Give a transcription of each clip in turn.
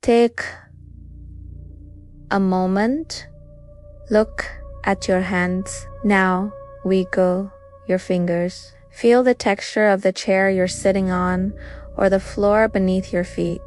Take a moment. Look at your hands. Now wiggle your fingers. Feel the texture of the chair you're sitting on or the floor beneath your feet.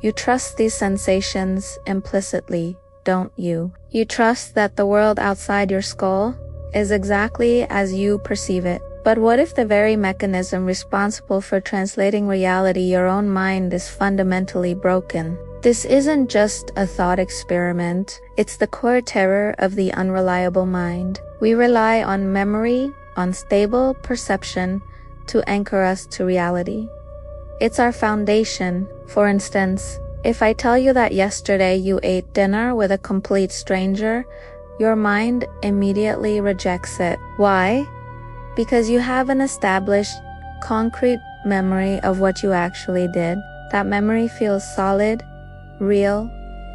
You trust these sensations implicitly, don't you? You trust that the world outside your skull is exactly as you perceive it. But what if the very mechanism responsible for translating reality, your own mind, is fundamentally broken? This isn't just a thought experiment. It's the core terror of the unreliable mind. We rely on memory, on stable perception to anchor us to reality. It's our foundation. For instance, if I tell you that yesterday you ate dinner with a complete stranger, your mind immediately rejects it. Why? Because you have an established, concrete memory of what you actually did. That memory feels solid, real,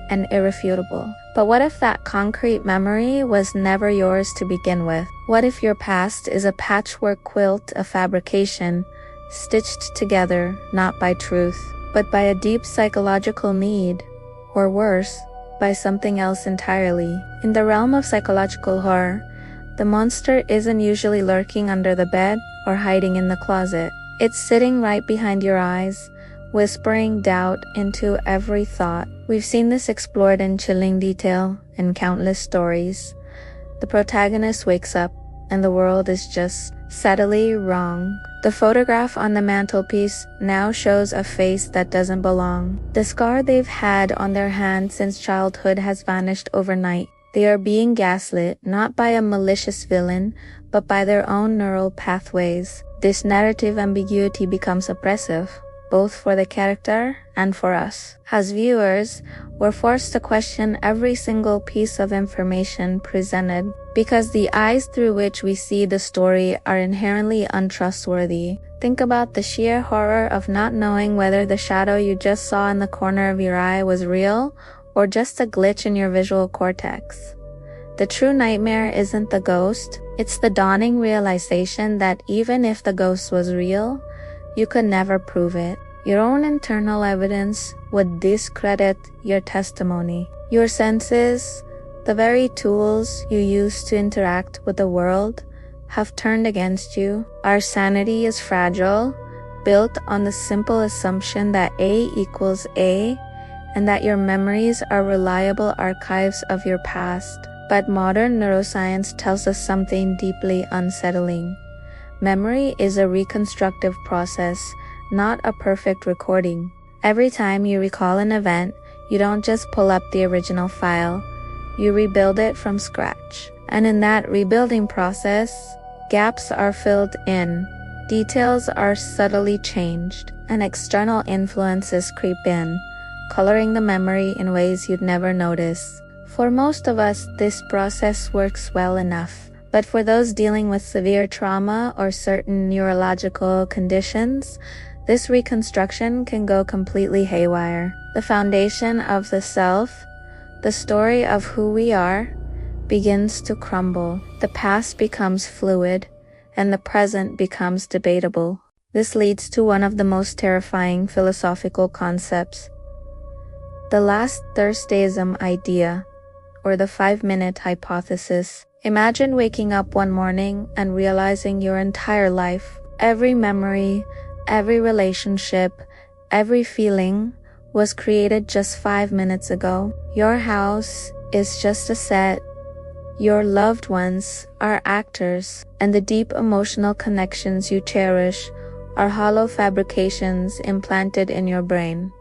and irrefutable. But what if that concrete memory was never yours to begin with? What if your past is a patchwork quilt of fabrication, stitched together not by truth, but by a deep psychological need, or worse, by something else entirely? In the realm of psychological horror, the monster isn't usually lurking under the bed or hiding in the closet. It's sitting right behind your eyes, whispering doubt into every thought. We've seen this explored in chilling detail in countless stories. The protagonist wakes up and the world is just subtly wrong. The photograph on the mantelpiece now shows a face that doesn't belong. The scar they've had on their hand since childhood has vanished overnight. They are being gaslit not by a malicious villain, but by their own neural pathways. This narrative ambiguity becomes oppressive, both for the character and for us. As viewers, we're forced to question every single piece of information presented, because the eyes through which we see the story are inherently untrustworthy. Think about the sheer horror of not knowing whether the shadow you just saw in the corner of your eye was real or just a glitch in your visual cortex. The true nightmare isn't the ghost, it's the dawning realization that even if the ghost was real, you could never prove it. Your own internal evidence would discredit your testimony. Your senses, the very tools you use to interact with the world, have turned against you. Our sanity is fragile, built on the simple assumption that A equals A, and that your memories are reliable archives of your past. But modern neuroscience tells us something deeply unsettling. Memory is a reconstructive process, not a perfect recording. Every time you recall an event, you don't just pull up the original file, you rebuild it from scratch. And in that rebuilding process, gaps are filled in, details are subtly changed, and external influences creep in, coloring the memory in ways you'd never notice. For most of us, this process works well enough. But for those dealing with severe trauma or certain neurological conditions, this reconstruction can go completely haywire. The foundation of the self, the story of who we are, begins to crumble. The past becomes fluid, and the present becomes debatable. This leads to one of the most terrifying philosophical concepts, the last Thursdayism idea, or the 5-minute hypothesis. Imagine waking up one morning and realizing your entire life, every memory, every relationship, every feeling was created just 5 minutes ago. Your house is just a set. Your loved ones are actors, and the deep emotional connections you cherish are hollow fabrications implanted in your brain.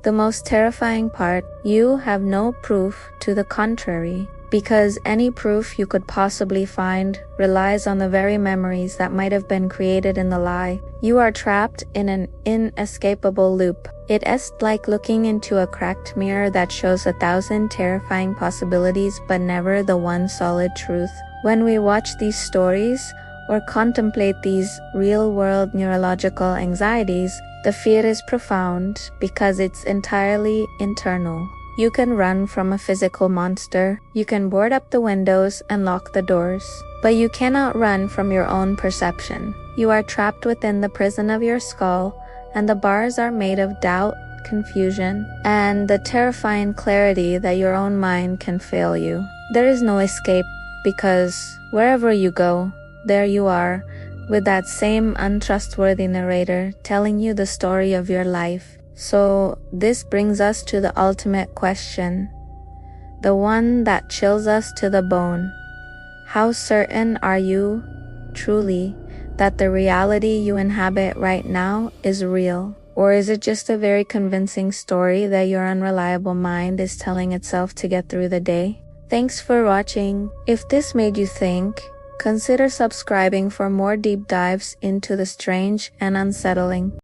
The most terrifying part, you have no proof to the contrary, because any proof you could possibly find relies on the very memories that might have been created in the lie. You are trapped in an inescapable loop. It is like looking into a cracked mirror that shows 1,000 terrifying possibilities but never the one solid truth. When we watch these stories or contemplate these real-world neurological anxieties, the fear is profound because it's entirely internal. You can run from a physical monster, you can board up the windows and lock the doors, but you cannot run from your own perception. You are trapped within the prison of your skull, and the bars are made of doubt, confusion, and the terrifying clarity that your own mind can fail you. There is no escape, because wherever you go, there you are, with that same untrustworthy narrator telling you the story of your life. So this brings us to the ultimate question, the one that chills us to the bone. How certain are you, truly, that the reality you inhabit right now is real? Or is it just a very convincing story that your unreliable mind is telling itself to get through the day? Thanks for watching. If this made you think, consider subscribing for more deep dives into the strange and unsettling.